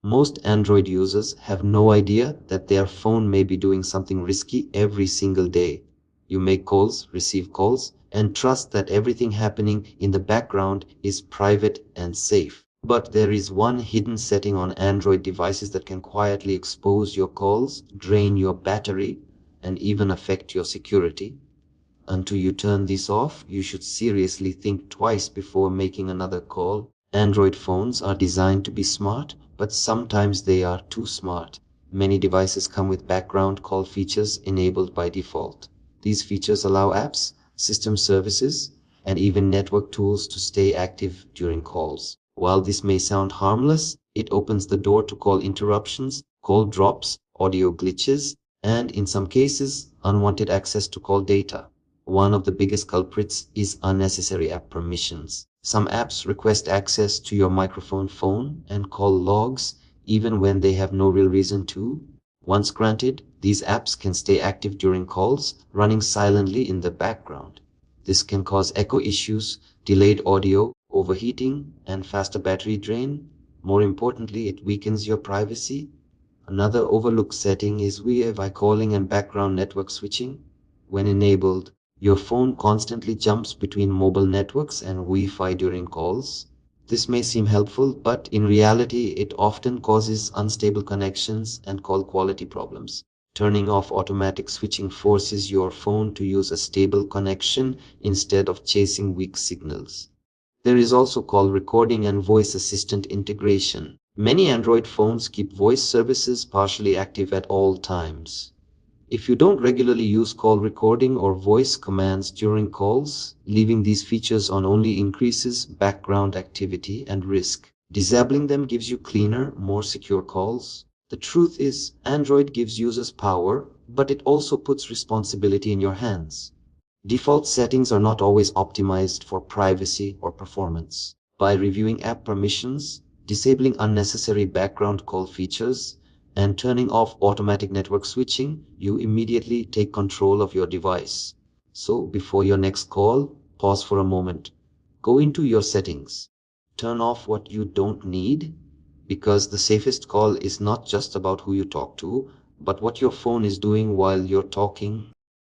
Most Android users have no idea that their phone may be doing something risky every single day. You make calls, receive calls, and trust that everything happening in the background is private and safe. But there is one hidden setting on Android devices that can quietly expose your calls, drain your battery, and even affect your security. Until you turn this off, you should seriously think twice before making another call. Android phones are designed to be smart, but sometimes they are too smart. Many devices come with background call features enabled by default. These features allow apps, system services, and even network tools to stay active during calls. While this may sound harmless, it opens the door to call interruptions, call drops, audio glitches, and in some cases, unwanted access to call data. One of the biggest culprits is unnecessary app permissions. Some apps request access to your microphone, phone, and call logs even when they have no real reason to. Once granted, these apps can stay active during calls, running silently in the background. This can cause echo issues, delayed audio, overheating, and faster battery drain. More importantly, it weakens your privacy. Another overlooked setting is Wi-Fi calling and background network switching. When enabled, your phone constantly jumps between mobile networks and Wi-Fi during calls. This may seem helpful, but in reality, it often causes unstable connections and call quality problems. Turning off automatic switching forces your phone to use a stable connection instead of chasing weak signals. There is also call recording and voice assistant integration. Many Android phones keep voice services partially active at all times. If you don't regularly use call recording or voice commands during calls, leaving these features on only increases background activity and risk. Disabling them gives you cleaner, more secure calls. The truth is, Android gives users power, but it also puts responsibility in your hands. Default settings are not always optimized for privacy or performance. By reviewing app permissions, disabling unnecessary background call features, and turning off automatic network switching, you immediately take control of your device. So before your next call, pause for a moment. Go into your settings. Turn off what you don't need, because the safest call is not just about who you talk to, but what your phone is doing while you're talking.